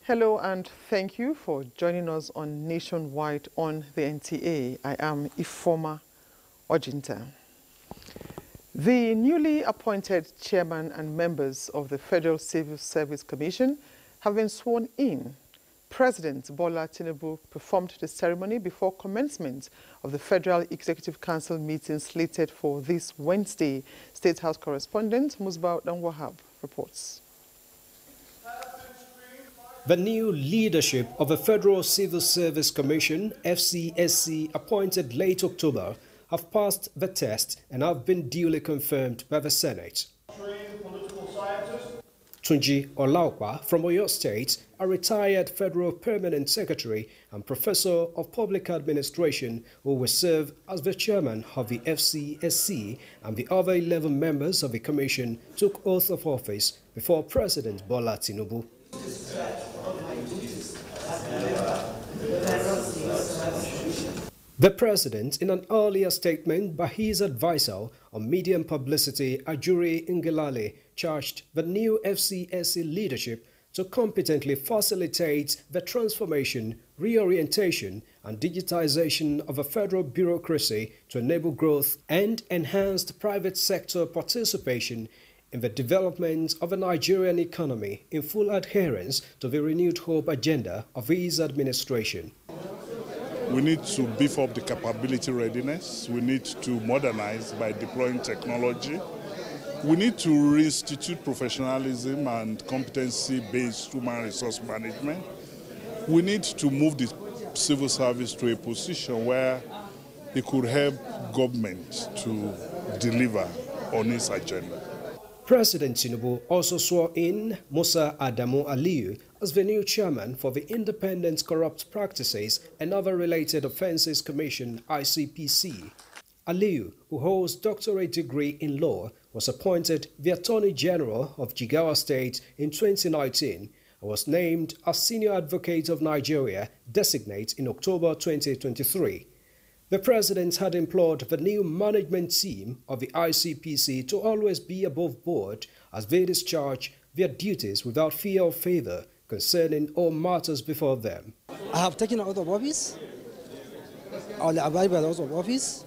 Hello and thank you for joining us on Nationwide on the NTA. I am Ifoma Ojinta. The newly appointed chairman and members of the Federal Civil Service Commission have been sworn in. President Bola Tinubu performed the ceremony before commencement of the Federal Executive Council meeting slated for this Wednesday. State House correspondent Musbah Danwahab reports. The new leadership of the Federal Civil Service Commission, FCSC, appointed late October, have passed the test and have been duly confirmed by the Senate. Tunji Olaokpa from Oyo State, a retired Federal Permanent Secretary and Professor of Public Administration, who will serve as the chairman of the FCSC, and the other 11 members of the commission took oath of office before President Bola Tinubu. The president, in an earlier statement by his advisor on media and publicity, Ajuri Ngelale, charged the new FCSC leadership to competently facilitate the transformation, reorientation and digitization of a federal bureaucracy to enable growth and enhanced private sector participation in the development of a Nigerian economy in full adherence to the renewed hope agenda of his administration. We need to beef up the capability readiness. We need to modernize by deploying technology. We need to reinstitute professionalism and competency-based human resource management. We need to move the civil service to a position where it could help government to deliver on its agenda. President Tinubu also swore in Musa Adamu Aliyu as the new chairman for the Independent Corrupt Practices and Other Related Offences Commission, ICPC. Aliyu, who holds a doctorate degree in law, was appointed the Attorney General of Jigawa State in 2019 and was named as Senior Advocate of Nigeria designate in October 2023. The president had implored the new management team of the ICPC to always be above board as they discharge their duties without fear or favor concerning all matters before them. I have taken out of office, I will abide by the oath of office,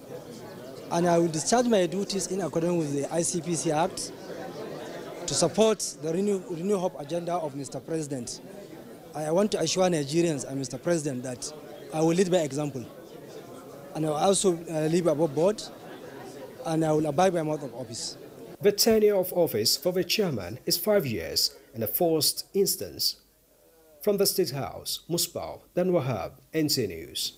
and I will discharge my duties in accordance with the ICPC Act to support the Renew Hope agenda of Mr. President. I want to assure Nigerians and Mr. President that I will lead by example. And I will also live above board, and I will abide by my oath of office. The tenure of office for the chairman is 5 years in a first instance. From the State House, Musbah Danwahab, NTA News.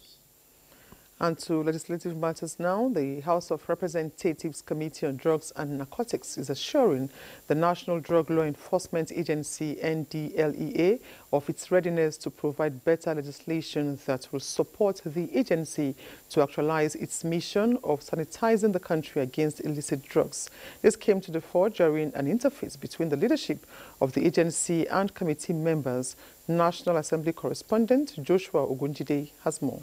And to legislative matters now, the House of Representatives Committee on Drugs and Narcotics is assuring the National Drug Law Enforcement Agency, NDLEA, of its readiness to provide better legislation that will support the agency to actualize its mission of sanitizing the country against illicit drugs. This came to the fore during an interface between the leadership of the agency and committee members. National Assembly correspondent Joshua Ogunjide has more.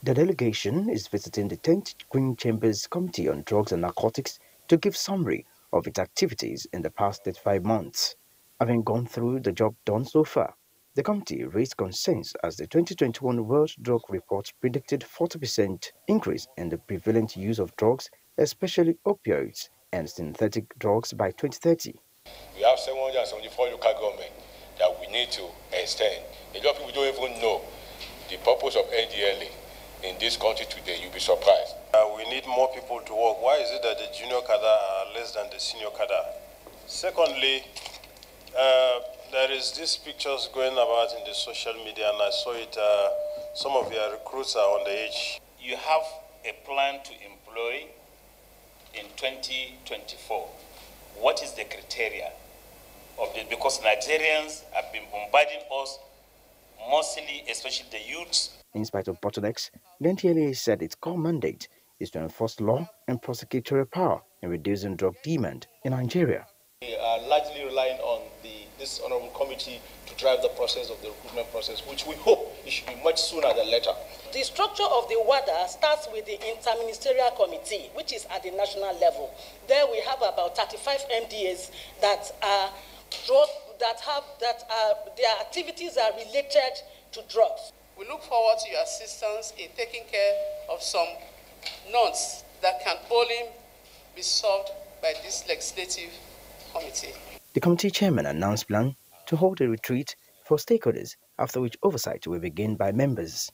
The delegation is visiting the 10th Green Chambers Committee on Drugs and Narcotics to give summary of its activities in the past 35 months. Having gone through the job done so far, the committee raised concerns as the 2021 World Drug Report predicted 40% increase in the prevalent use of drugs, especially opioids and synthetic drugs by 2030. We have 774 local governments that we need to extend. A lot of people don't even know the purpose of NDLA. In this country today, you'll be surprised. We need more people to work. Why is it that the junior cadre are less than the senior cadre? Secondly, there is these pictures going about in the social media, and I saw it. Some of your recruits are underage. You have a plan to employ in 2024. What is the criteria of this? Because Nigerians have been bombarding us, mostly, especially the youths. In spite of bottlenecks, the NTA said its core mandate is to enforce law and prosecutorial power in reducing drug demand in Nigeria. We are largely relying on this honorable committee to drive the process of the recruitment process, which we hope it should be much sooner than later. The structure of the WADA starts with the interministerial committee, which is at the national level. There we have about 35 MDAs that are their activities are related to drugs. We look forward to your assistance in taking care of some notes that can only be solved by this legislative committee. The committee chairman announced plan to hold a retreat for stakeholders, after which oversight will begin by members.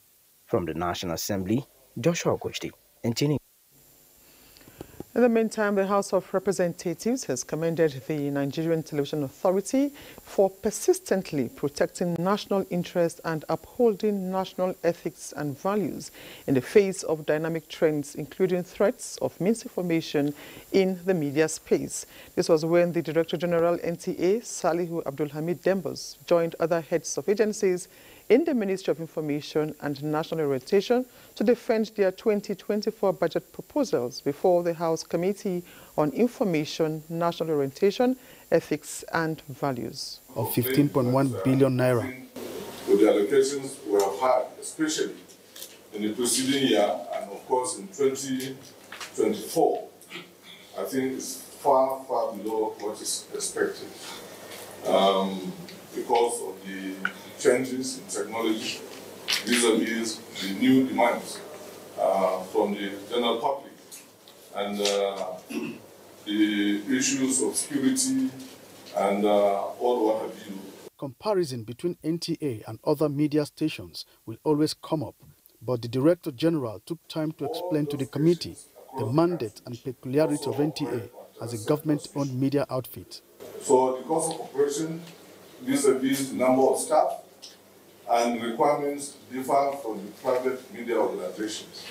From the National Assembly, Joshua Okochdi, NTA. In the meantime, the House of Representatives has commended the Nigerian Television Authority for persistently protecting national interest and upholding national ethics and values in the face of dynamic trends, including threats of misinformation in the media space. This was when the Director General NTA, Salihu Abdulhamid Dembos, joined other heads of agencies in the Ministry of Information and National Orientation to defend their 2024 budget proposals before the House Committee on Information, National Orientation, Ethics and Values. Of 15.1 billion naira. With the allocations we have had, especially in the preceding year and of course in 2024, I think it's far, far below what is expected because of the changes in technology vis-a-vis the new demands from the general public and the issues of security and all what have you. Comparison between NTA and other media stations will always come up, but the Director General took time to explain to the committee the mandate and peculiarity of NTA as a government-owned media outfit. So the cost of operation vis-a-vis the number of staff and requirements differ from the private media organizations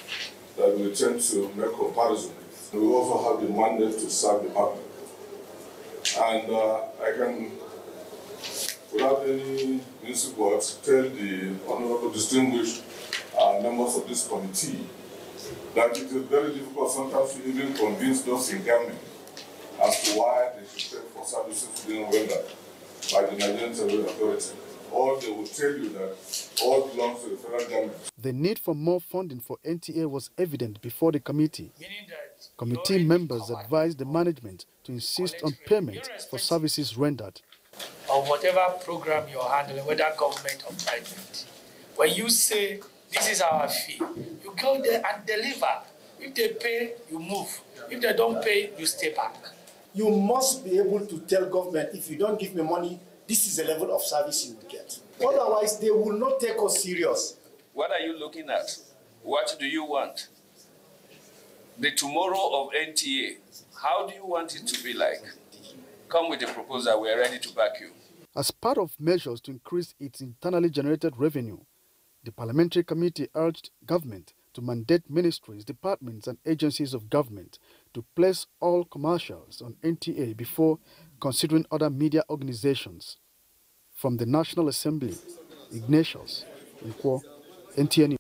that we tend to make comparison with. We also have the mandate to serve the public. And I can, without any municipal words, tell the honorable distinguished members of this committee that it is very difficult sometimes to even convince those in government as to why they should pay for services being rendered by the Nigerian Television Authority. Or they will tell you that all belongs to the federal government. The need for more funding for NTA was evident before the committee. Committee members advised the management to insist on payment for services rendered. Or whatever program you're handling, whether government or private. When you say, this is our fee, you go there and deliver. If they pay, you move. If they don't pay, you stay back. You must be able to tell government, if you don't give me money, this is the level of service you will get. Otherwise, they will not take us serious. What are you looking at? What do you want? The tomorrow of NTA, how do you want it to be like? Come with a proposal, we are ready to back you. As part of measures to increase its internally generated revenue, the parliamentary committee urged government to mandate ministries, departments and agencies of government to place all commercials on NTA before considering other media organizations. From the National Assembly, Ignatius Nkwo, NTA.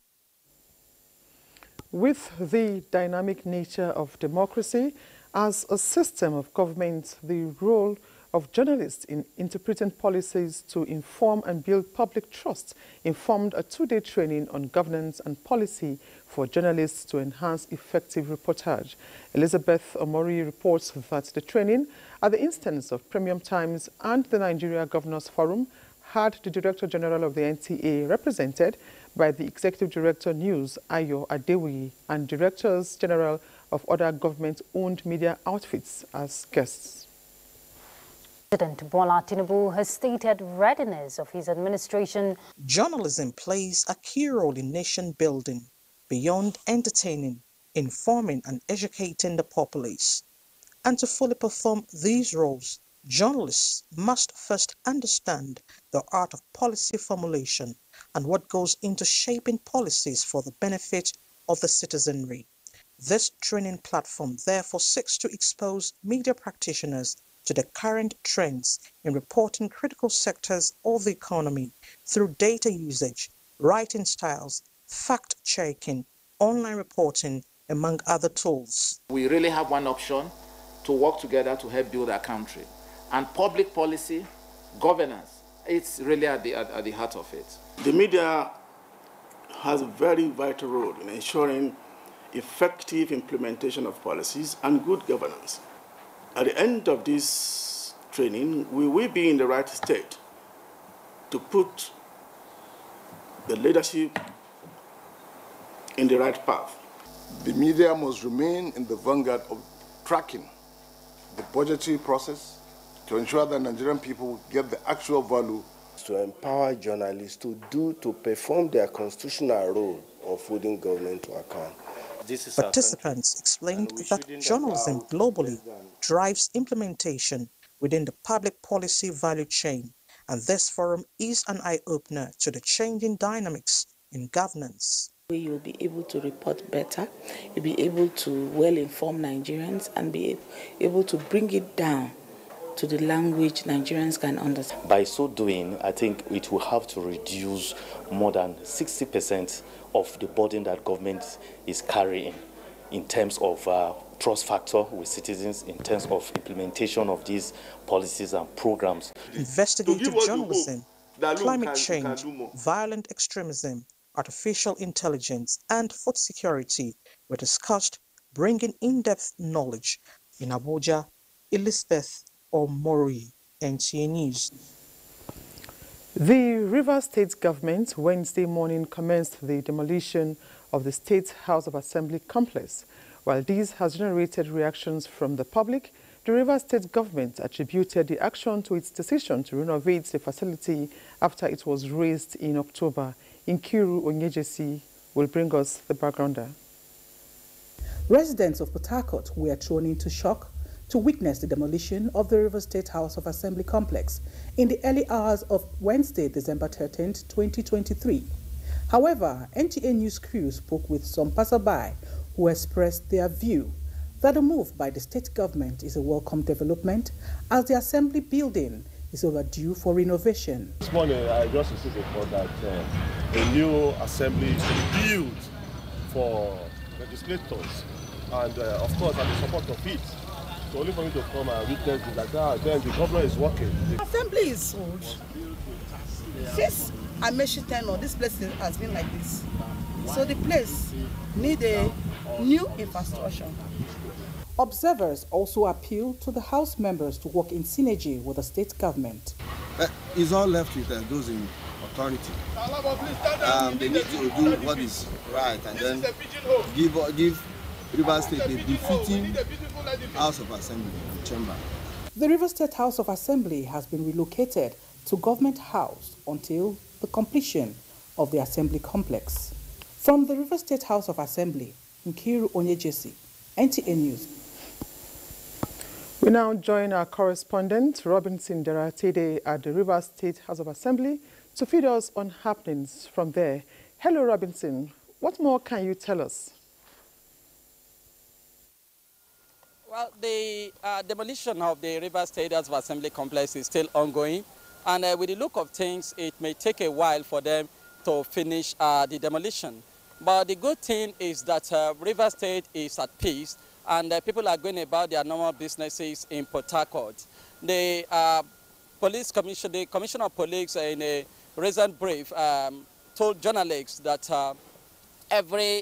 With the dynamic nature of democracy as a system of government, the role of journalists in interpreting policies to inform and build public trust informed a two-day training on governance and policy for journalists to enhance effective reportage. Elizabeth Omori reports that the training, at the instance of Premium Times and the Nigeria Governors Forum, had the Director General of the NTA represented by the Executive Director News, Ayo Adewi, and Directors General of other government-owned media outfits as guests. President Bola Tinubu has stated readiness of his administration. Journalism plays a key role in nation building, beyond entertaining, informing and educating the populace. And to fully perform these roles, journalists must first understand the art of policy formulation and what goes into shaping policies for the benefit of the citizenry. This training platform therefore seeks to expose media practitioners to the current trends in reporting critical sectors of the economy through data usage, writing styles, fact-checking, online reporting, among other tools. We really have one option to work together to help build our country. And public policy, governance, it's really at the heart of it. The media has a very vital role in ensuring effective implementation of policies and good governance. At the end of this training, we will be in the right state to put the leadership in the right path. The media must remain in the vanguard of tracking the budgetary process to ensure that Nigerian people get the actual value. To empower journalists to perform their constitutional role of holding government to account. Participants explained that journalism globally drives implementation within the public policy value chain, and this forum is an eye-opener to the changing dynamics in governance. You'll be able to report better, you'll be able to well-inform Nigerians and be able to bring it down to the language Nigerians can understand. By so doing, I think it will have to reduce more than 60% of the burden that government is carrying in terms of trust factor with citizens, in terms of implementation of these policies and programs. Investigative journalism, climate change, violent extremism, artificial intelligence, and food security were discussed, bringing in-depth knowledge. In Abuja, Elizabeth Omori, NTA News. The Rivers State government Wednesday morning commenced the demolition of the State House of Assembly complex. While this has generated reactions from the public, the Rivers State government attributed the action to its decision to renovate the facility after it was razed in October. Nkiru Onyejesi will bring us the backgrounder. Residents of Port Harcourt were thrown into shock to witness the demolition of the Rivers State House of Assembly complex in the early hours of Wednesday, December 13, 2023. However, NTA News crew spoke with some passerby who expressed their view that the move by the state government is a welcome development as the assembly building is overdue for renovation. This morning, I just received a report that a new assembly is to be built for legislators, and of course, I'm in support of it. So only for me to come and witness it like that, then the governor is working. The assembly is old. Since Amechi tenure, this place has been like this. So the place needs a new infrastructure. Observers also appeal to the House members to work in synergy with the state government. It's all left with those in authority. They need to do what is right and then give Rivers State a befitting House of Assembly chamber. The Rivers State House of Assembly has been relocated to Government House until the completion of the Assembly complex. From the Rivers State House of Assembly, Nkiru Onyejesi, NTA News. We now join our correspondent, Robinson Deratede, at the Rivers State House of Assembly to feed us on happenings from there. Hello, Robinson. What more can you tell us? Well, the demolition of the Rivers State House of Assembly complex is still ongoing. And with the look of things, it may take a while for them to finish the demolition. But the good thing is that Rivers State is at peace, and people are going about their normal businesses in Port Harcourt. The the Commissioner of Police in a recent brief told journalists that every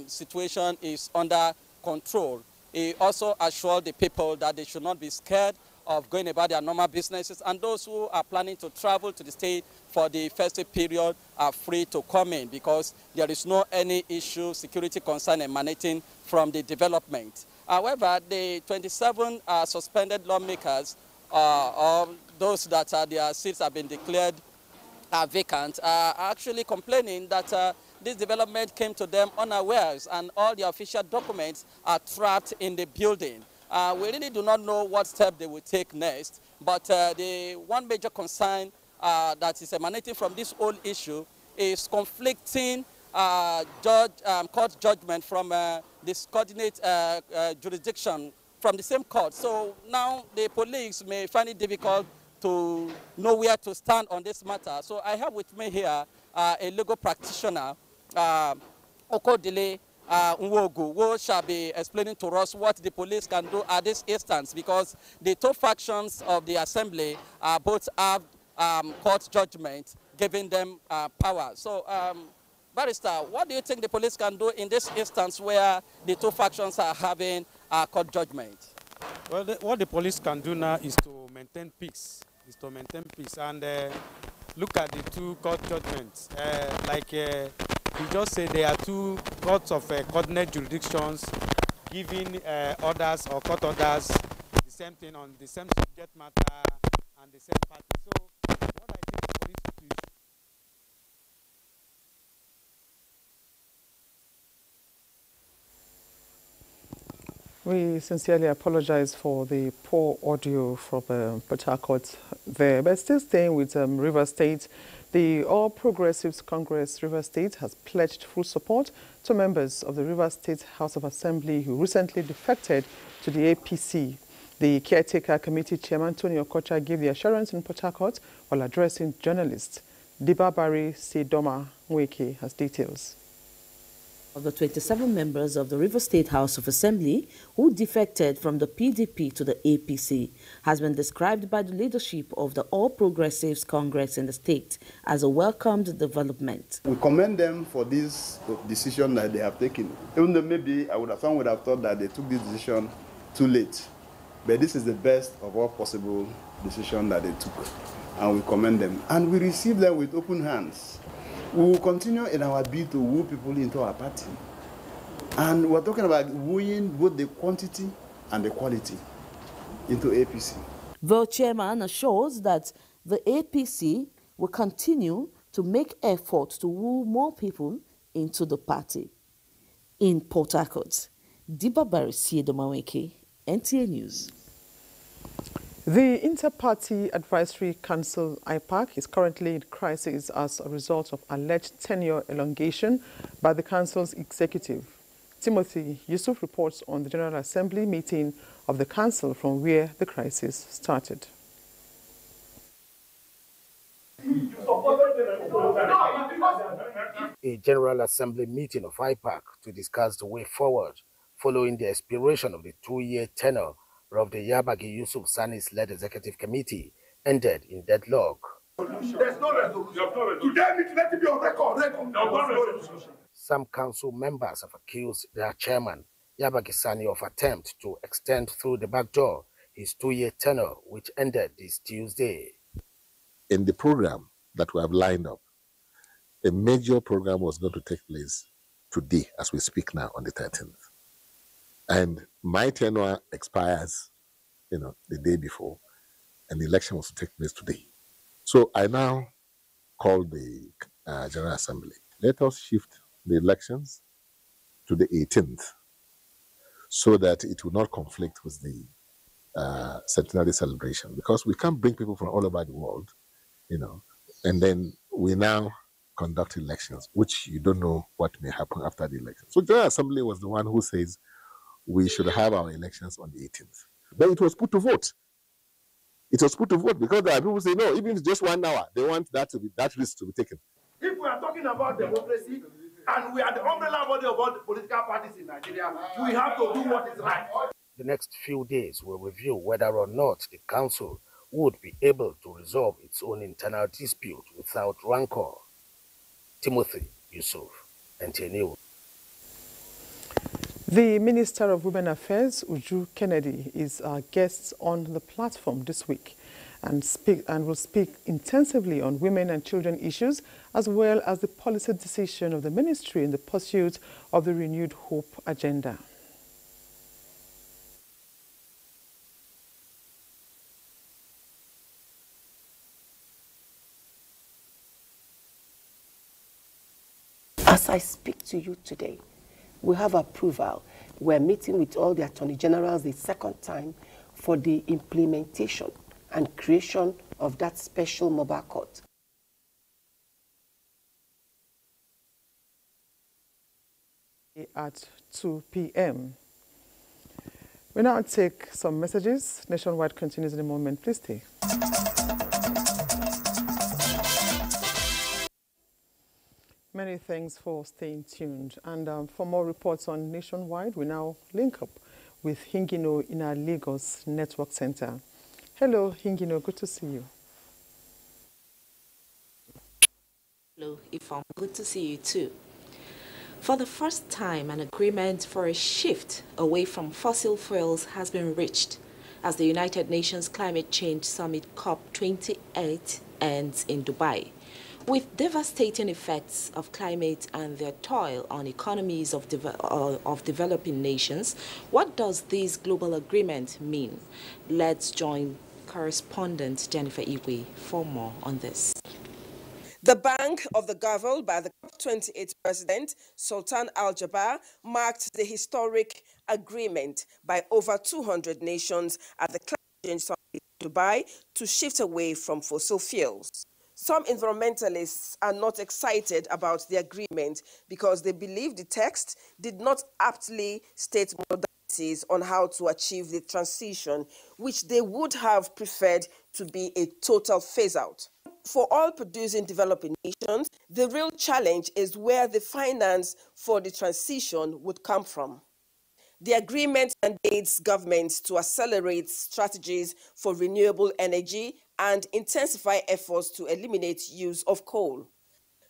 situation is under control. He also assured the people that they should not be scared of going about their normal businesses, and those who are planning to travel to the state for the festive period are free to come in because there is no any issue, security concern emanating from the development. However, the 27 suspended lawmakers, or those that their seats have been declared vacant, are actually complaining that this development came to them unawares and all the official documents are trapped in the building. We really do not know what step they will take next, but the one major concern that is emanating from this whole issue is conflicting court judgment from this coordinate jurisdiction from the same court. So now the police may find it difficult to know where to stand on this matter. So I have with me here a legal practitioner, Okodile Nwogu, who shall be explaining to us what the police can do at this instance, because the two factions of the assembly both have court judgment giving them power. So, Barrister, what do you think the police can do in this instance where the two factions are having court judgment? Well, what the police can do now is to maintain peace. And look at the two court judgments. You just say there are two courts of coordinate jurisdictions giving orders or court orders, the same thing on the same subject matter and the same party. So what I think the police should do. We sincerely apologize for the poor audio from Port Harcourt there. But still staying with River State, the All Progressives Congress River State has pledged full support to members of the River State House of Assembly who recently defected to the APC. The caretaker committee chairman, Tony Okocha, gave the assurance in Port Harcourt while addressing journalists. Dibabari Sidoma Nweke has details. Of the 27 members of the River State House of Assembly who defected from the PDP to the APC has been described by the leadership of the All Progressives Congress in the state as a welcomed development. We commend them for this decision that they have taken. Even though maybe some would have thought that they took this decision too late. But this is the best of all possible decision that they took. And we commend them. And we receive them with open hands. We will continue in our bid to woo people into our party. And we're talking about wooing both the quantity and the quality into APC. The chairman assures that the APC will continue to make efforts to woo more people into the party. In Port Harcourt, Dibabari Sidoma, NTA News. The Inter-Party Advisory Council, IPAC, is currently in crisis as a result of alleged tenure elongation by the council's executive. Timothy Yusuf reports on the General Assembly meeting of the council from where the crisis started. A General Assembly meeting of IPAC to discuss the way forward following the expiration of the 2-year tenure of the Yabagi Yusuf Sani's-led executive committee ended in deadlock. There's no resolution. Today, let it be on record. Some council members have accused their chairman, Yabagi Sani, of attempt to extend through the back door his 2-year tenure, which ended this Tuesday. In the program that we have lined up, a major program was going to take place today, as we speak now, on the 13th. And my tenure expires, the day before, and the election was to take place today. So I now call the General Assembly. Let us shift the elections to the 18th so that it will not conflict with the centenary celebration, because we can't bring people from all over the world, and then we now conduct elections, which you don't know what may happen after the election. So the General Assembly was the one who says we should have our elections on the 18th. But it was put to vote. It was put to vote because there are people who say, no, even if it's just 1 hour, they want that risk to be taken. If we are talking about democracy and we are the umbrella body of all the political parties in Nigeria, we have to do what is right. The next few days will review whether or not the council would be able to resolve its own internal dispute without rancor. Timothy Yusuf, NTA News. The Minister of Women Affairs, Uju Kennedy, is our guest on the platform this week and will speak intensively on women and children issues, as well as the policy decision of the ministry in the pursuit of the Renewed Hope agenda. As I speak to you today, we have approval. We're meeting with all the Attorney Generals the second time for the implementation and creation of that special mobile court. At 2 p.m. We now take some messages. Nationwide continues in a moment. Please stay. Many Many thanks for staying tuned. And for more reports on Nationwide, we now link up with Hingino in our Lagos Network Center. Hello, Hingino. Good to see you. Hello, Ifam. Good to see you too. For the first time, an agreement for a shift away from fossil fuels has been reached as the United Nations Climate Change Summit COP28 ends in Dubai. With devastating effects of climate and their toll on economies of developing nations, what does this global agreement mean? Let's join correspondent Jennifer Igwe for more on this. The bang of the gavel by the COP28 president, Sultan Al-Jaber, marked the historic agreement by over 200 nations at the Climate Change Summit in Dubai to shift away from fossil fuels. Some environmentalists are not excited about the agreement because they believe the text did not aptly state modalities on how to achieve the transition, which they would have preferred to be a total phase-out. For all producing developing nations, the real challenge is where the finance for the transition would come from. The agreement mandates governments to accelerate strategies for renewable energy and intensify efforts to eliminate use of coal.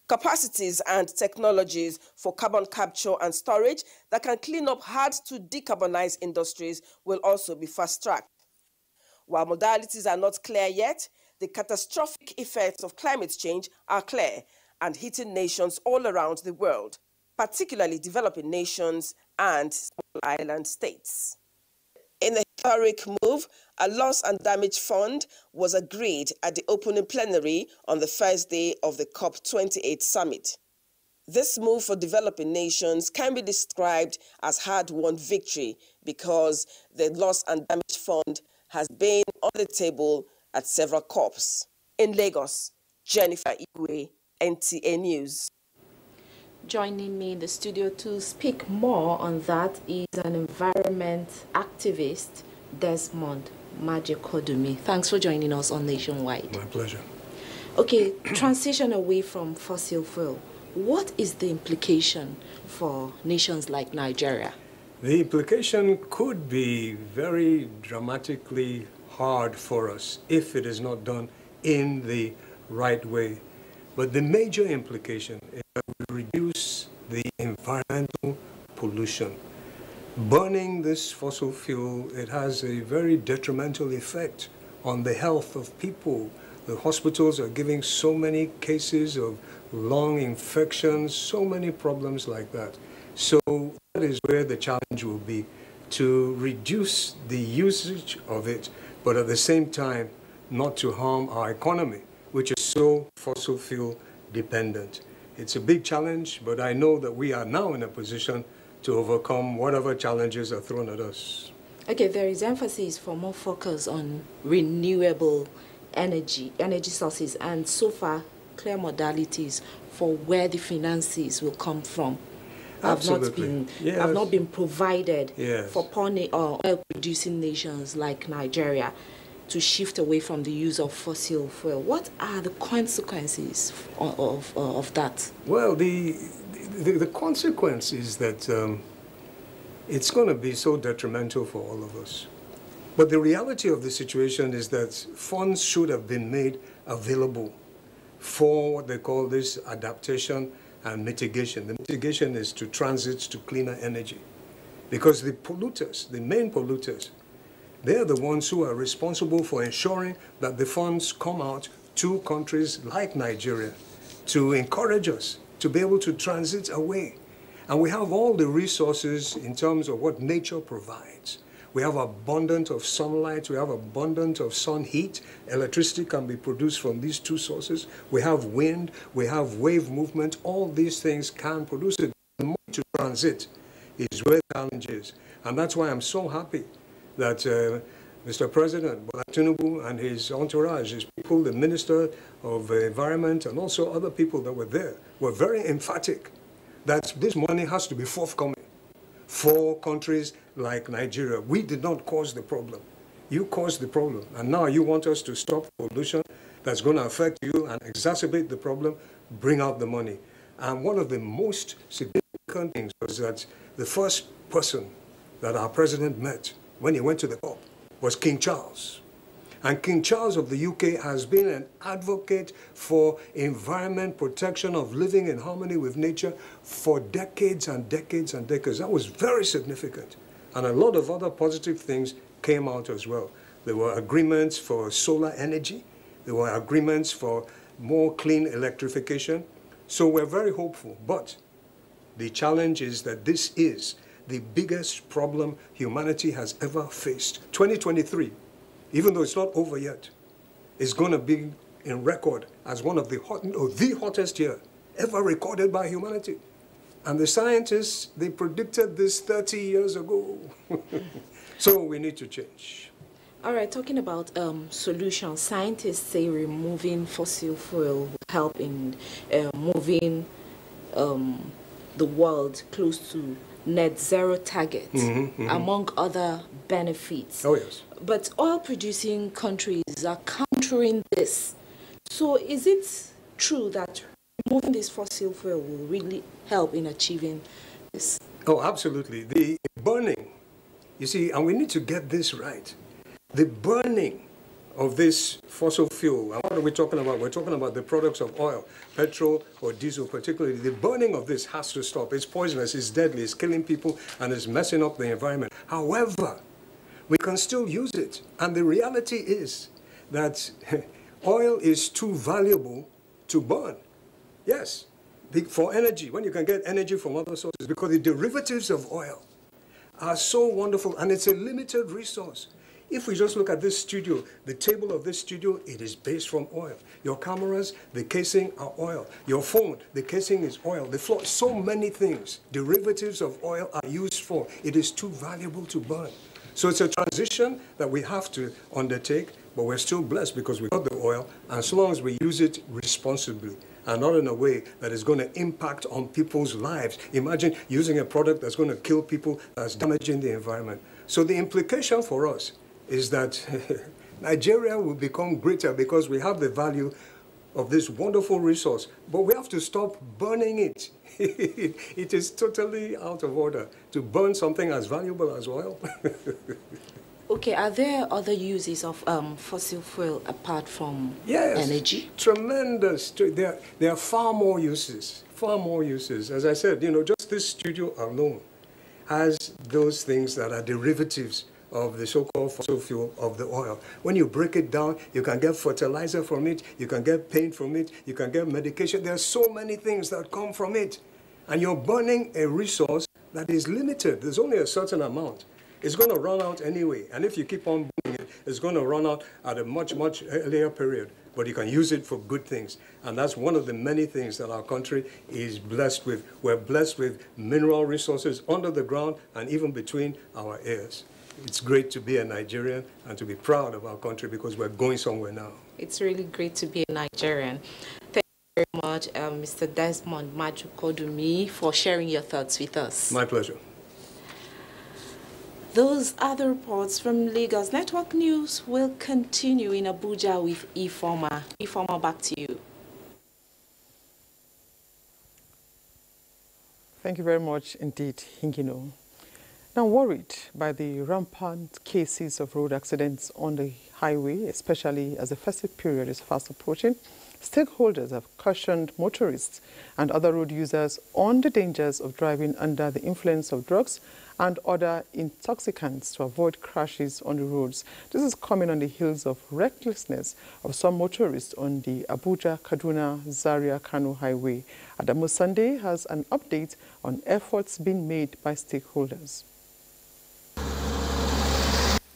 Capacities and technologies for carbon capture and storage that can clean up hard-to-decarbonize industries will also be fast-tracked. While modalities are not clear yet, the catastrophic effects of climate change are clear and hitting nations all around the world, particularly developing nations and small island states. In a historic move, a loss and damage fund was agreed at the opening plenary on the first day of the COP28 summit. This move for developing nations can be described as hard-won victory because the loss and damage fund has been on the table at several COPs. In Lagos, Jennifer Igwe, NTA News. Joining me in the studio to speak more on that is an environment activist, Desmond Majekodumi. Thanks for joining us on Nationwide. My pleasure. Okay, transition away from fossil fuel. What is the implication for nations like Nigeria? The implication could be very dramatically hard for us if it is not done in the right way. But the major implication is that we reduce the environmental pollution. Burning this fossil fuel, it has a very detrimental effect on the health of people. The hospitals are giving so many cases of lung infections, so many problems like that. So that is where the challenge will be, to reduce the usage of it, but at the same time, not to harm our economy, which is so fossil fuel dependent. It's a big challenge, but I know that we are now in a position to overcome whatever challenges are thrown at us. Okay, there is emphasis for more focus on renewable energy sources, and so far, clear modalities for where the finances will come from. Absolutely. Have not been provided Yes. for oil-producing nations like Nigeria to shift away from the use of fossil fuel. What are the consequences of that? Well, the consequence is that it's going to be so detrimental for all of us. But the reality of the situation is that funds should have been made available for what they call this adaptation and mitigation. The mitigation is to transit to cleaner energy. Because the polluters, the main polluters, they're the ones who are responsible for ensuring that the funds come out to countries like Nigeria to encourage us to be able to transit away. And we have all the resources in terms of what nature provides. We have abundance of sunlight, we have abundance of sun heat. Electricity can be produced from these two sources. We have wind, we have wave movement. All these things can produce it. The money to transit is where the challenge is. And that's why I'm so happy that Mr. President Bola Tinubu and his entourage, his people, the Minister of Environment, and also other people that were there, were very emphatic that this money has to be forthcoming for countries like Nigeria. We did not cause the problem. You caused the problem. And now you want us to stop pollution that's going to affect you and exacerbate the problem, bring out the money. And one of the most significant things was that the first person that our president met when he went to the COP was King Charles. And King Charles of the UK has been an advocate for environment protection, of living in harmony with nature for decades and decades and decades. That was very significant. And a lot of other positive things came out as well. There were agreements for solar energy. There were agreements for more clean electrification. So we're very hopeful. But the challenge is that this is the biggest problem humanity has ever faced. 2023, even though it's not over yet, is going to be in record as one of the hottest year ever recorded by humanity. And the scientists, they predicted this 30 years ago. So we need to change. All right, talking about solutions, scientists say removing fossil fuel will help in moving the world close to net zero targets, among other benefits. Oh, yes. But oil-producing countries are countering this. So is it true that removing this fossil fuel will really help in achieving this? Oh, absolutely. The burning, you see, and we need to get this right. The burning of this fossil fuel, and what are we talking about? We're talking about the products of oil, petrol or diesel particularly. The burning of this has to stop. It's poisonous, it's deadly, it's killing people, and it's messing up the environment. However, we can still use it. And the reality is that oil is too valuable to burn. Yes, for energy, when you can get energy from other sources, because the derivatives of oil are so wonderful, and it's a limited resource. If we just look at this studio, the table of this studio, it is based from oil. Your cameras, the casing are oil. Your phone, the casing is oil. The floor, so many things, derivatives of oil are used for. It is too valuable to burn. So it's a transition that we have to undertake, but we're still blessed because we got the oil, and as long as we use it responsibly and not in a way that is going to impact on people's lives. Imagine using a product that's going to kill people, that's damaging the environment. So the implication for us is that Nigeria will become greater because we have the value of this wonderful resource, but we have to stop burning it. It is totally out of order to burn something as valuable as oil. Okay, are there other uses of fossil fuel apart from energy? Tremendous. There are far more uses, far more uses. As I said, you know, just this studio alone has those things that are derivatives of the so-called fossil fuel of the oil. When you break it down, you can get fertilizer from it, you can get paint from it, you can get medication. There are so many things that come from it. And you're burning a resource that is limited. There's only a certain amount. It's going to run out anyway. And if you keep on burning it, it's going to run out at a much, much earlier period. But you can use it for good things. And that's one of the many things that our country is blessed with. We're blessed with mineral resources under the ground and even between our ears. It's great to be a Nigerian and to be proud of our country because we're going somewhere now. It's really great to be a Nigerian. Thank you very much, Mr. Desmond Majukodumi, for sharing your thoughts with us. My pleasure. Those other reports from Lagos Network News will continue in Abuja with Ifoma. Ifoma, back to you. Thank you very much indeed, Hingino. Now, worried by the rampant cases of road accidents on the highway, especially as the festive period is fast approaching, stakeholders have cautioned motorists and other road users on the dangers of driving under the influence of drugs and other intoxicants to avoid crashes on the roads. This is coming on the heels of recklessness of some motorists on the Abuja-Kaduna-Zaria-Kano highway. Adamu Sunday has an update on efforts being made by stakeholders.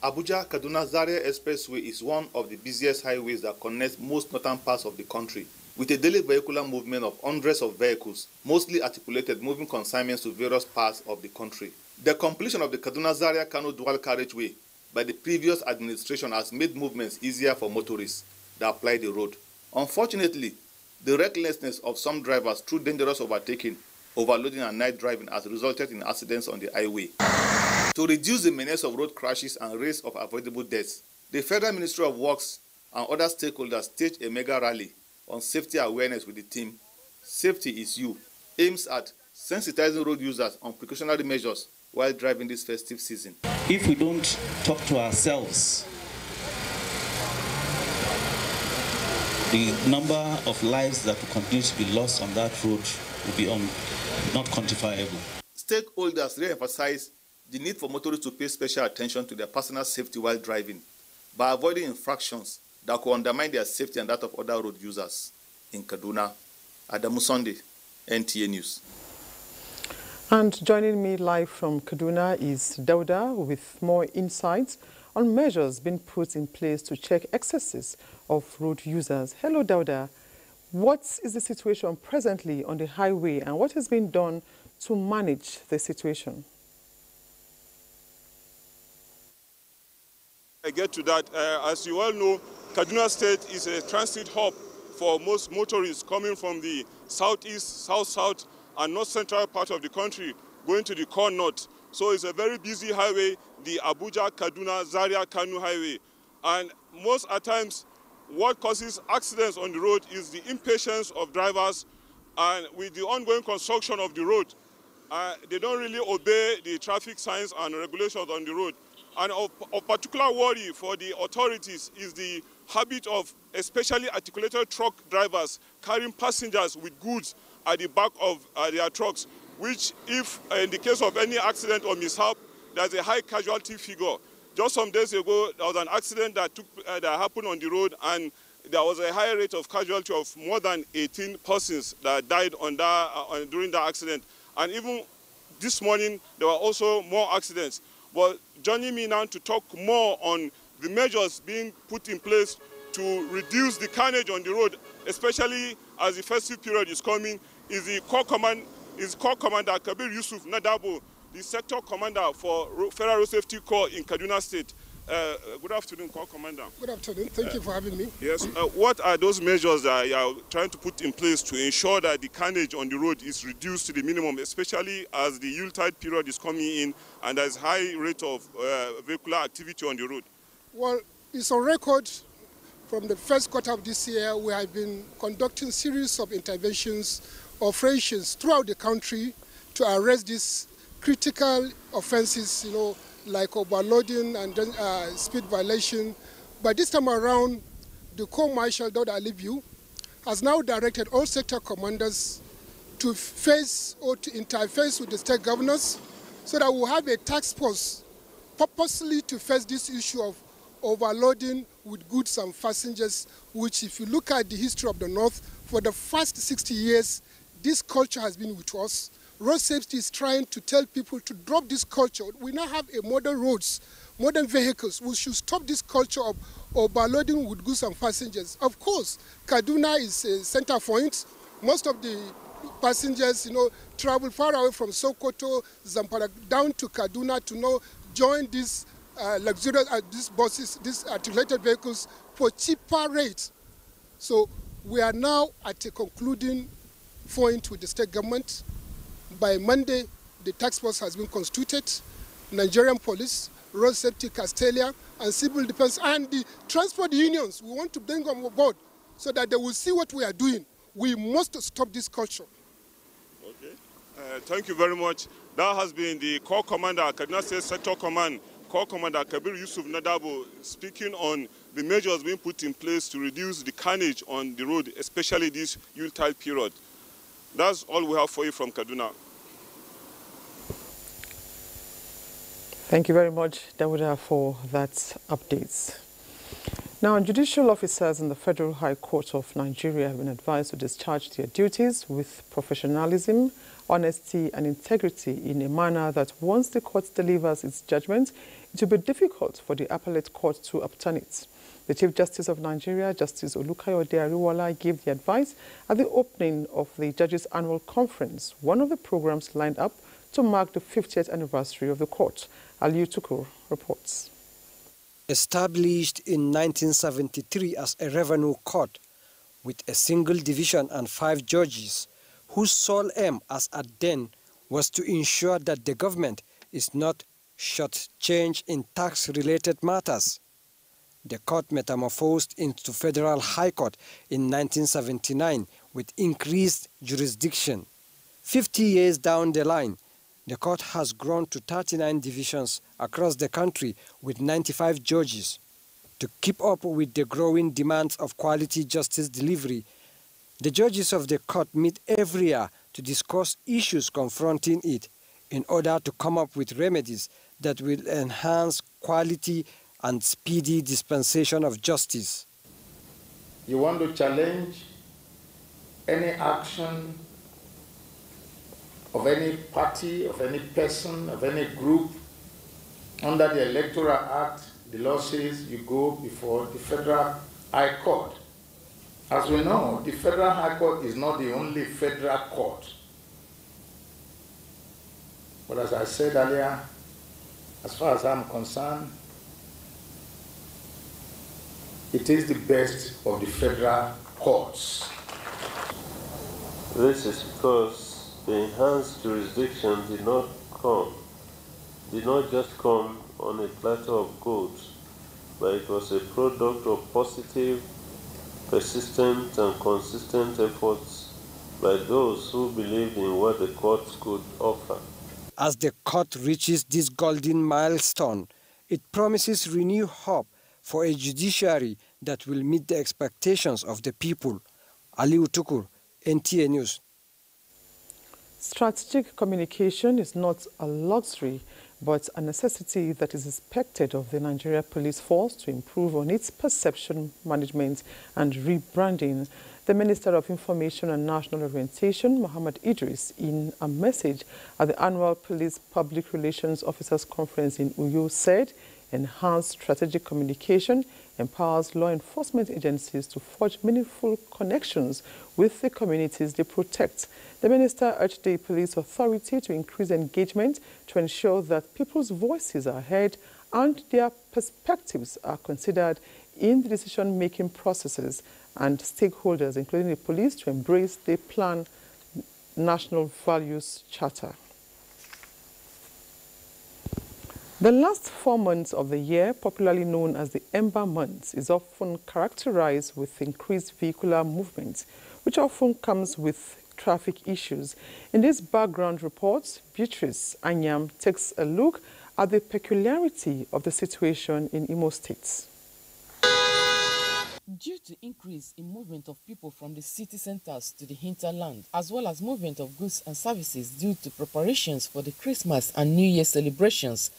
Abuja-Kaduna-Zaria Expressway is one of the busiest highways that connects most northern parts of the country, with a daily vehicular movement of hundreds of vehicles, mostly articulated, moving consignments to various parts of the country. The completion of the Kaduna-Zaria-Kano dual carriageway by the previous administration has made movements easier for motorists that apply the road. Unfortunately, the recklessness of some drivers through dangerous overtaking, overloading and night driving has resulted in accidents on the highway. To reduce the menace of road crashes and risk of avoidable deaths, the Federal Ministry of Works and other stakeholders staged a mega rally on safety awareness with the theme, "Safety is You," aims at sensitizing road users on precautionary measures while driving this festive season. If we don't talk to ourselves, the number of lives that will continue to be lost on that road will be not quantifiable. Stakeholders re-emphasize the need for motorists to pay special attention to their personal safety while driving by avoiding infractions that could undermine their safety and that of other road users. In Kaduna, Adamu Sunday, NTA News. And joining me live from Kaduna is Dauda with more insights on measures being put in place to check excesses of road users. Hello, Dauda. What is the situation presently on the highway and what has been done to manage the situation? I get to that. As you all know, Kaduna State is a transit hub for most motorists coming from the southeast, south-south, and north-central part of the country, going to the core north. So it's a very busy highway, the Abuja, Kaduna, Zaria, Kanu highway. And most at times, what causes accidents on the road is the impatience of drivers, and with the ongoing construction of the road, they don't really obey the traffic signs and regulations on the road. And of particular worry for the authorities is the habit of especially articulated truck drivers carrying passengers with goods at the back of their trucks, which if in the case of any accident or mishap, there's a high casualty figure. Just some days ago, there was an accident that happened on the road, and there was a high rate of casualty of more than 18 persons that died during that accident. And even this morning, there were also more accidents. But joining me now to talk more on the measures being put in place to reduce the carnage on the road, especially as the festive period is coming, is the Corps Commander Kabir Yusuf Nadabo, the Sector Commander for Federal Road Safety Corps in Kaduna State. Good afternoon, Corps Commander. Good afternoon. Thank you for having me. Yes. What are those measures that you are trying to put in place to ensure that the carnage on the road is reduced to the minimum, especially as the Yuletide period is coming in and there's high rate of vehicular activity on the road? Well, it's on record from the first quarter of this year. We have been conducting series of interventions, operations throughout the country to arrest these critical offenses, like overloading and speed violation. But this time around, the Corps Marshal Dauda Alibiu has now directed all sector commanders to face or to interface with the state governors so that we'll have a task force purposely to face this issue of overloading with goods and passengers, which if you look at the history of the North, for the first 60 years, this culture has been with us. Road safety is trying to tell people to drop this culture. We now have a modern roads, modern vehicles. We should stop this culture of overloading with goods and passengers. Of course, Kaduna is a center point. Most of the passengers, travel far away from Sokoto, Zamfara, down to Kaduna to join these luxurious, these buses, these articulated vehicles for cheaper rates. So we are now at a concluding point with the state government. By Monday, the task force has been constituted. Nigerian police, road safety, Castelia, and civil defense, and the transport unions, we want to bring them on board so that they will see what we are doing. We must stop this culture. Okay. Thank you very much. That has been the Corps Commander, Kaduna State Sector Command, Corps Commander Kabir Yusuf Nadabo, speaking on the measures being put in place to reduce the carnage on the road, especially this Yuletide period. That's all we have for you from Kaduna. Thank you very much, Dawuda, for that update. Now, judicial officers in the Federal High Court of Nigeria have been advised to discharge their duties with professionalism, honesty and integrity in a manner that once the court delivers its judgment, it will be difficult for the appellate court to upturn it. The Chief Justice of Nigeria, Justice Olukayode Ariwola, gave the advice at the opening of the Judges' Annual Conference, one of the programs lined up to mark the 50th anniversary of the court. Aliyu Tukur reports. Established in 1973 as a revenue court with a single division and 5 judges, whose sole aim as at then was to ensure that the government is not shortchanged in tax-related matters. The court metamorphosed into Federal High Court in 1979 with increased jurisdiction, 50 years down the line, the court has grown to 39 divisions across the country with 95 judges. To keep up with the growing demands of quality justice delivery, the judges of the court meet every year to discuss issues confronting it in order to come up with remedies that will enhance quality and speedy dispensation of justice. You want to challenge any action of any party, of any person, of any group under the Electoral Act, the law says you go before the Federal High Court. As we know, the Federal High Court is not the only federal court. But as I said earlier, as far as I'm concerned, it is the best of the federal courts. This is because the enhanced jurisdiction did not just come on a platter of gold, but it was a product of positive, persistent and consistent efforts by those who believed in what the courts could offer. As the court reaches this golden milestone, it promises renewed hope for a judiciary that will meet the expectations of the people. Aliu Tukur, NTA News. Strategic communication is not a luxury, but a necessity that is expected of the Nigeria Police Force to improve on its perception management and rebranding. The Minister of Information and National Orientation, Muhammad Idris, in a message at the annual Police Public Relations Officers Conference in Uyo, said enhanced strategic communication empowers law enforcement agencies to forge meaningful connections with the communities they protect. The minister urged the police authority to increase engagement to ensure that people's voices are heard and their perspectives are considered in the decision-making processes, and stakeholders, including the police, to embrace the Plan National Values Charter. The last 4 months of the year, popularly known as the Ember Months, is often characterized with increased vehicular movement, which often comes with traffic issues. In this background report, Beatrice Anyam takes a look at the peculiarity of the situation in Imo State. Due to increase in movement of people from the city centers to the hinterland, as well as movement of goods and services due to preparations for the Christmas and New Year celebrations,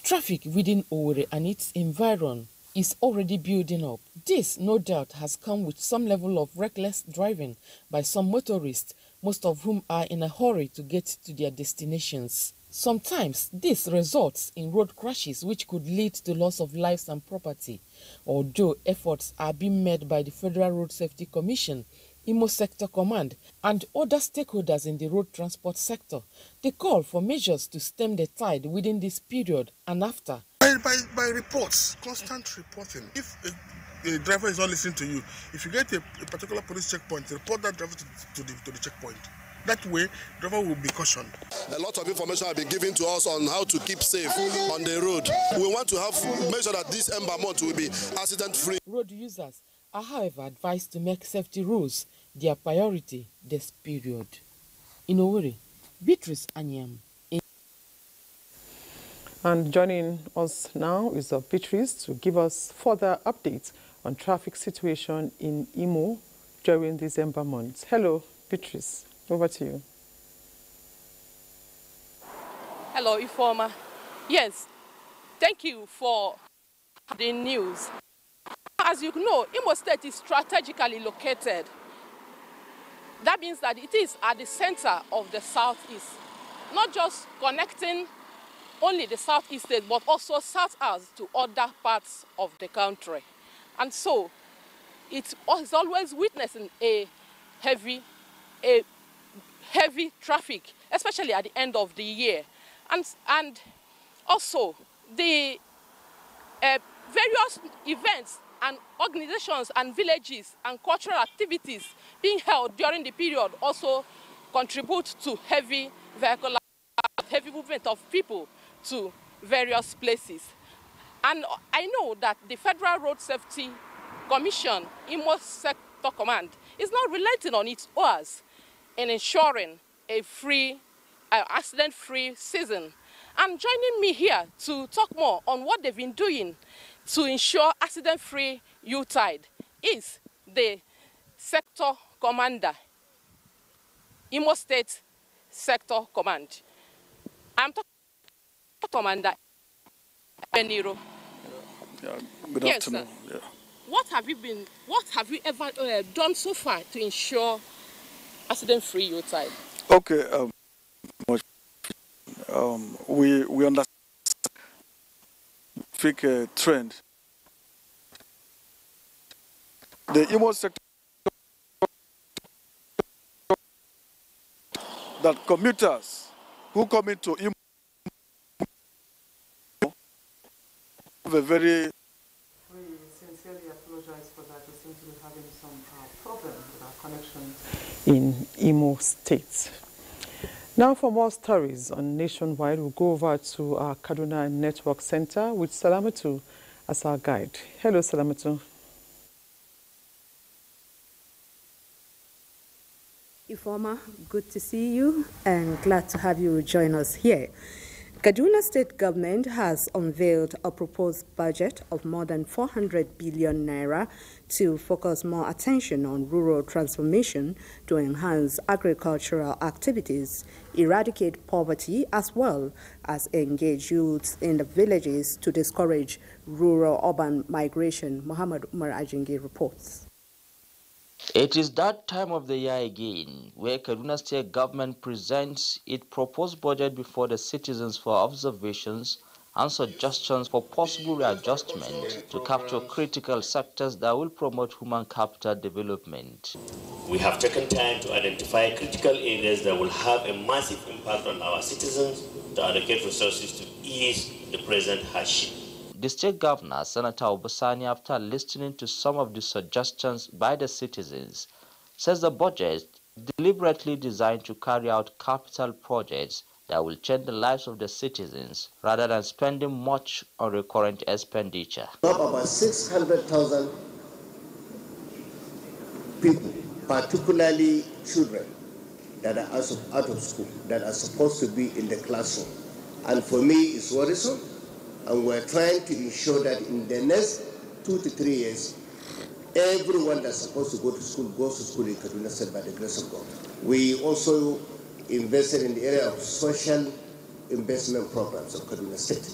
traffic within Owerri and its environ is already building up. This, no doubt, has come with some level of reckless driving by some motorists, most of whom are in a hurry to get to their destinations. Sometimes this results in road crashes which could lead to loss of lives and property. Although efforts are being made by the Federal Road Safety Commission, Imo Sector Command, and other stakeholders in the road transport sector, they call for measures to stem the tide within this period and after. By reports, constant reporting. If a driver is not listening to you, if you get a particular police checkpoint, report that driver to the checkpoint. That way, driver will be cautioned. A lot of information has been given to us on how to keep safe on the road. We want to make sure that this Ember Month will be accident-free. Road users are, however, advised to make safety rules their priority this period. In Owerri, Beatrice Anyam. And joining us now is Beatrice to give us further updates on traffic situation in Imo during this Ember Month. Hello, Beatrice. Over to you. Hello, Informa. Yes, thank you for the news. As you know, Imo State is strategically located. That means that it is at the center of the southeast, not just connecting only the southeast state, but also south-east to other parts of the country. And so, it's always witnessing a heavy traffic, especially at the end of the year. And also the various events and organizations and villages and cultural activities being held during the period also contribute to heavy movement of people to various places. And I know that the Federal Road Safety Commission, Imo Sector Command, is not relenting on its oars in ensuring a accident-free season. And joining me here to talk more on what they've been doing to ensure accident-free Yuletide is the sector commander, Imo State Sector Command. I'm talking about Commander Beniro. Yeah, good Yes, afternoon. sir. Yeah. What have you ever done so far to ensure accident-free Yuletide? Okay. We understand the trend. The Imo sector that commuters who come into Imo have a very. We sincerely apologize for that. We seem to be having some problem with our connection in Imo State. Now for more stories on Nationwide, we'll go over to our Kaduna Network Center with Salamatu as our guide. Hello, Salamatu. Ifoma, good to see you and glad to have you join us here. Kaduna State Government has unveiled a proposed budget of more than 400 billion naira to focus more attention on rural transformation to enhance agricultural activities, eradicate poverty, as well as engage youths in the villages to discourage rural-urban migration. Muhammad Umar Ajingi reports. It is that time of the year again where Kaduna State Government presents its proposed budget before the citizens for observations and suggestions for possible readjustment to capture critical sectors that will promote human capital development. We have taken time to identify critical areas that will have a massive impact on our citizens to allocate resources to ease the present hardship. The state governor, Senator Obasani, after listening to some of the suggestions by the citizens, says the budget is deliberately designed to carry out capital projects that will change the lives of the citizens rather than spending much on recurrent expenditure. We have about 600,000 people, particularly children, that are out of school, that are supposed to be in the classroom. And for me, it's worrisome. And we're trying to ensure that in the next 2 to 3 years, everyone that's supposed to go to school goes to school in Kaduna State by the grace of God. We also invested in the area of social investment programs of Kaduna State,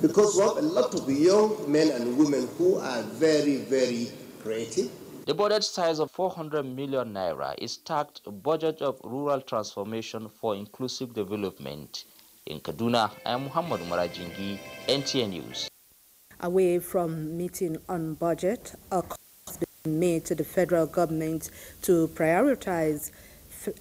because we have a lot of young men and women who are very, very creative. The budget size of 400 million naira is tagged a budget of rural transformation for inclusive development. In Kaduna, I am Muhammad Marajingi, NTA News. Away from meeting on budget, a call has been made to the federal government to prioritize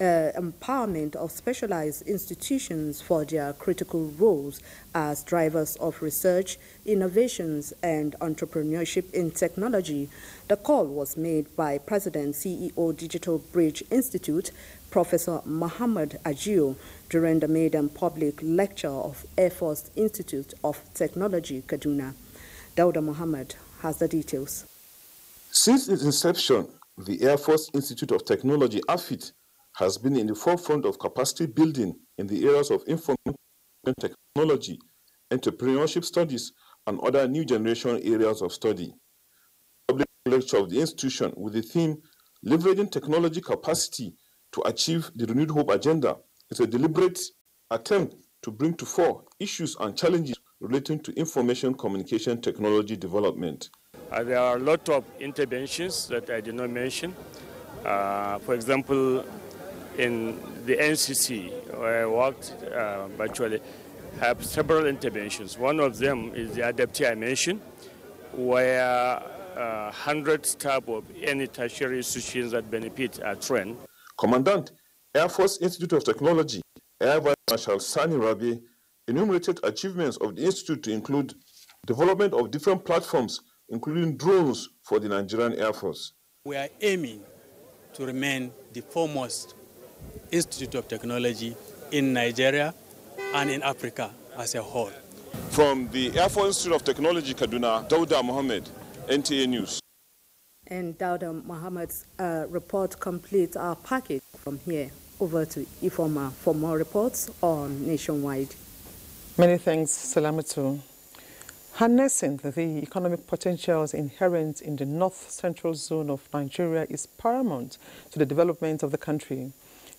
empowerment of specialized institutions for their critical roles as drivers of research, innovations, and entrepreneurship in technology. The call was made by President CEO Digital Bridge Institute, Professor Muhammad Ajio, during the maiden public lecture of Air Force Institute of Technology, Kaduna. Dauda Muhammad has the details. Since its inception, the Air Force Institute of Technology, AFIT, has been in the forefront of capacity building in the areas of information technology, entrepreneurship studies, and other new generation areas of study. The public lecture of the institution with the theme, Leveraging Technology Capacity to Achieve the Renewed Hope Agenda, is a deliberate attempt to bring to fore issues and challenges relating to information communication technology development. There are a lot of interventions that I did not mention. For example, in the NCC, where I worked virtually, have several interventions. One of them is the adaptee I mentioned, where 100 staff of any tertiary institutions that benefit are trained. Commandant, Air Force Institute of Technology, Air Vice Marshal Sani Rabi, enumerated achievements of the institute to include development of different platforms, including drones for the Nigerian Air Force. We are aiming to remain the foremost Institute of Technology in Nigeria and in Africa as a whole. From the Air Force Institute of Technology, Kaduna, Dauda Mohammed, NTA News. And Dauda Mohammed's report completes our package from here. Over to Ifoma for more reports on Nationwide. Many thanks, Salamatu. Harnessing the economic potentials inherent in the north-central zone of Nigeria is paramount to the development of the country.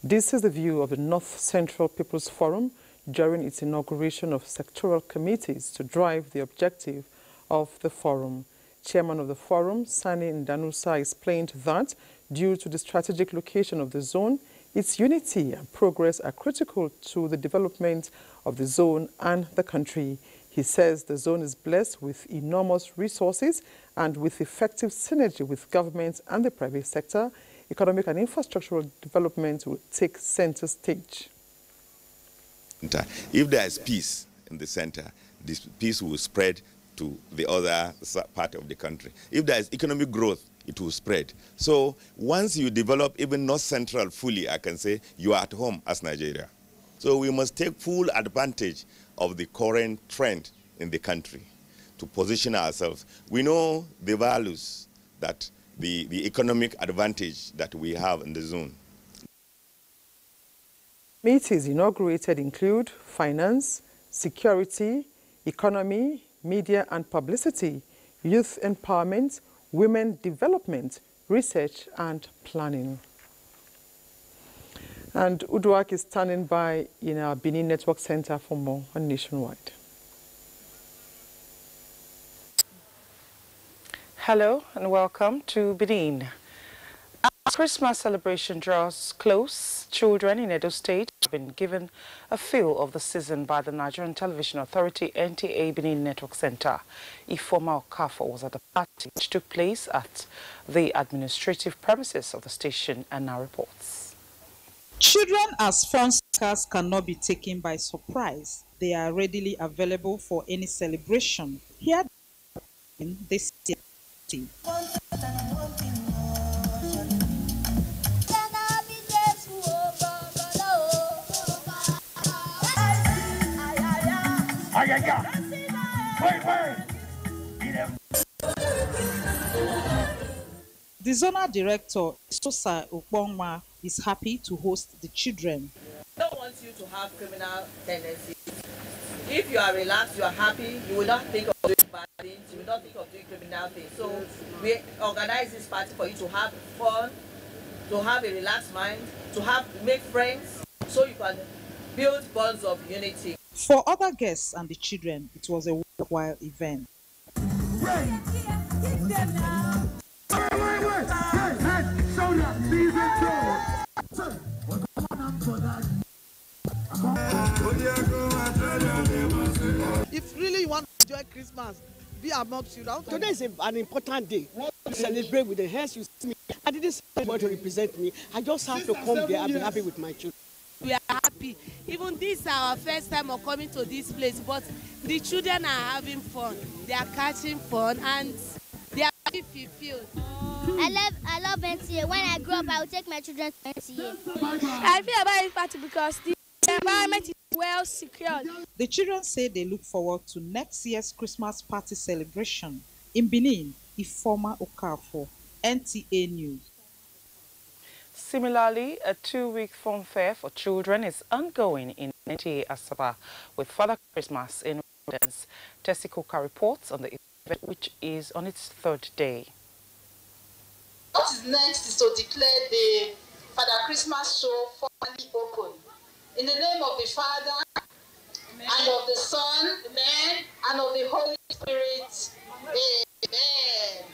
This is the view of the North Central People's Forum during its inauguration of sectoral committees to drive the objective of the forum. Chairman of the forum, Sani Ndanusa, explained that due to the strategic location of the zone, its unity and progress are critical to the development of the zone and the country. He says the zone is blessed with enormous resources and with effective synergy with government and the private sector, economic and infrastructural development will take center stage. If there is peace in the center, this peace will spread to the other part of the country. If there is economic growth, it will spread. So once you develop even North Central fully, I can say you are at home as Nigeria. So we must take full advantage of the current trend in the country to position ourselves. We know the values that the economic advantage that we have in the zone. Meetings inaugurated include finance, security, economy, media and publicity, youth empowerment, women development, research and planning. And Uduak is standing by in our Benin Network Center for more on Nationwide. Hello and welcome to Benin. As Christmas celebration draws close, children in Edo State have been given a feel of the season by the Nigerian Television Authority NTA Benin Network Center. Ifoma Okafor was at the party which took place at the administrative premises of the station and now reports. Children as fun seekers cannot be taken by surprise. They are readily available for any celebration. Here in this city. The zonal director, Sosa Okpongwa, is happy to host the children. I don't want you to have criminal tendencies. If you are relaxed, you are happy, you will not think of doing bad things, you will not think of doing criminal things. So we organize this party for you to have fun, to have a relaxed mind, to make friends, so you can build bonds of unity. For other guests and the children, it was a worthwhile event. If really you want to enjoy Christmas, be amongst you. Today is an important day to celebrate with them. Hence, you see me. I didn't say what to represent me. I just have to come there and be happy with my children. We are happy. Even this is our first time of coming to this place, but the children are having fun. They are catching fun and they are happy fulfilled. I love NTA. When I grow up, I will take my children to NTA. I feel about this party because the environment is well secured. The children say they look forward to next year's Christmas party celebration. In Benin, Ifoma Okafor, NTA News. Similarly, a 2-week fun fair for children is ongoing in NTA Asaba with Father Christmas in residence. Tessie Koka reports on the event, which is on its 3rd day. What is next is to declare the Father Christmas show formally open. In the name of the Father, Amen, and of the Son, Amen, and of the Holy Spirit, Amen.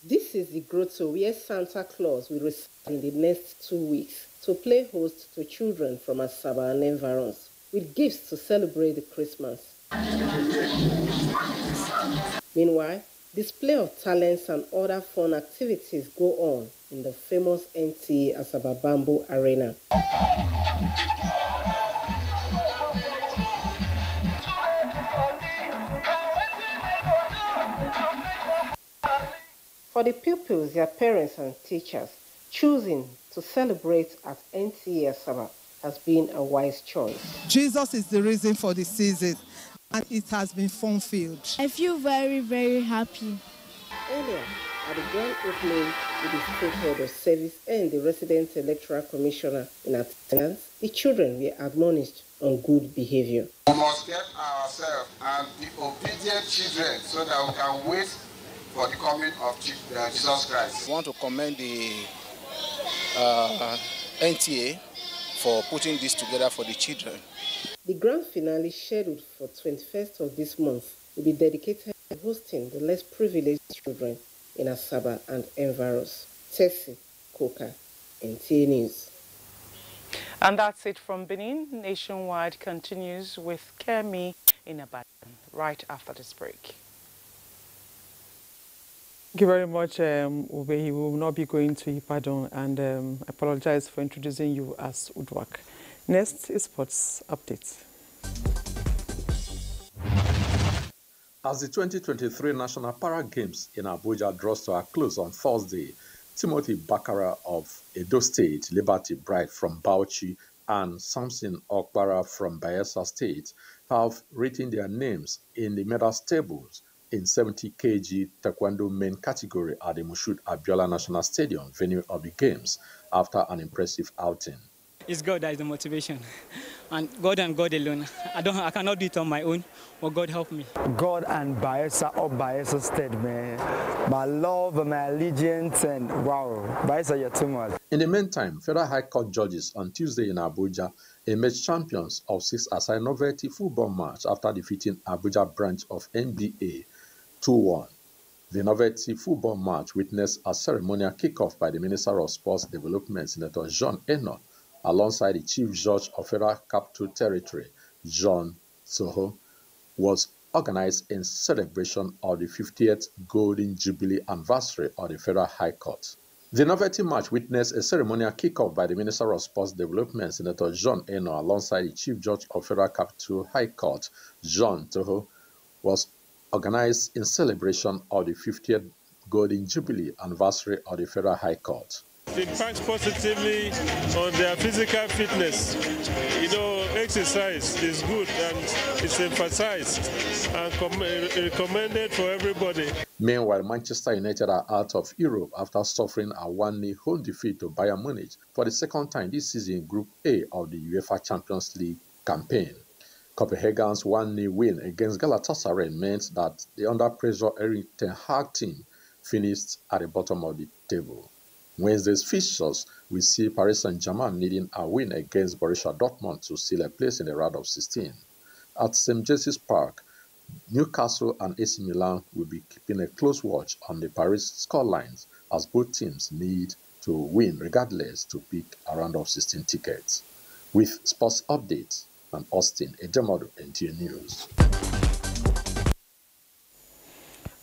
This is the grotto where Santa Claus will reside in the next 2 weeks to play host to children from Asaba and environs with gifts to celebrate the Christmas. Meanwhile, display of talents and other fun activities go on in the famous NTA Asaba Bamboo Arena. For the pupils, their parents and teachers, choosing to celebrate at NTA Asaba has been a wise choice. Jesus is the reason for the season, and it has been fun-filled. I feel very, very happy. Earlier, At the grand opening, with the State of Service and the resident electoral commissioner in attendance, the children were admonished on good behavior. We must get ourselves and be obedient children so that we can wait for the coming of Jesus Christ. I want to commend the NTA for putting this together for the children. The grand finale, scheduled for 21st of this month, will be dedicated to hosting the less privileged children in Asaba and environs. Tessie Koka, NTA News. And that's it from Benin. Nationwide continues with Kemi in Abuja right after this break. Thank you very much, Ube. We will not be going to Ibadan, and I apologize for introducing you as Udwak. Next is Sports Updates. As the 2023 National Para Games in Abuja draws to a close on Thursday, Timothy Bakara of Edo State, Liberty Bright from Bauchi, and Samson Okbara from Bayelsa State have written their names in the medal tables in 70 kg Taekwondo main category at the Moshood Abiola National Stadium, venue of the Games, after an impressive outing. It's God that is the motivation, and God alone. I cannot do it on my own, but God help me. God and Bayelsa or Bayelsa State, man. My love and my allegiance, and wow, Bayelsa, you're too much. In the meantime, Federal High Court judges on Tuesday in Abuja emerged champions of 6-a-side novelty football match after defeating Abuja branch of NBA 2-1. The novelty football match witnessed a ceremonial kickoff by the Minister of Sports Development, Senator John Eno, alongside the Chief Judge of Federal Capital Territory, John Soho, was organized in celebration of the 50th Golden Jubilee anniversary of the Federal High Court. The novelty match witnessed a ceremonial kickoff by the Minister of Sports Development, Senator John Eno, alongside the Chief Judge of Federal Capital High Court, John Soho, was organized in celebration of the 50th Golden Jubilee anniversary of the Federal High Court. It impacts positively on their physical fitness. You know, exercise is good and it's emphasized and recommended for everybody. Meanwhile, Manchester United are out of Europe after suffering a 1-0 home defeat to Bayern Munich for the second time this season in Group A of the UEFA Champions League campaign. Copenhagen's 1-0 win against Galatasaray meant that the under-pressure Erik ten Hag team finished at the bottom of the table. Wednesday's fixtures will see Paris Saint-Germain needing a win against Borussia Dortmund to seal a place in the round of 16. At St. James's Park, Newcastle and AC Milan will be keeping a close watch on the Paris scorelines as both teams need to win regardless to pick a round of 16 tickets. With sports updates, I'm Austin Ejemodu, NTA News.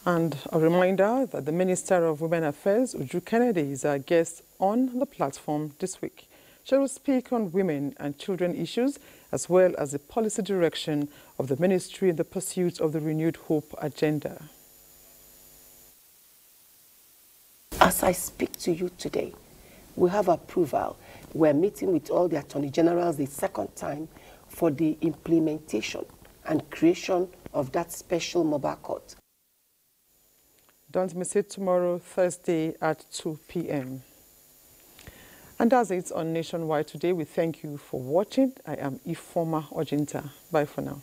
And a reminder that the Minister of Women Affairs, Uju Kennedy, is our guest on the platform this week. She will speak on women and children issues, as well as the policy direction of the ministry in the pursuit of the Renewed Hope agenda. As I speak to you today, we have approval. We're meeting with all the Attorney Generals the second time for the implementation and creation of that special mobile court. Don't miss it tomorrow, Thursday at 2 p.m. And that's it on Nationwide today. We thank you for watching. I am Ifeoma Ojinta. Bye for now.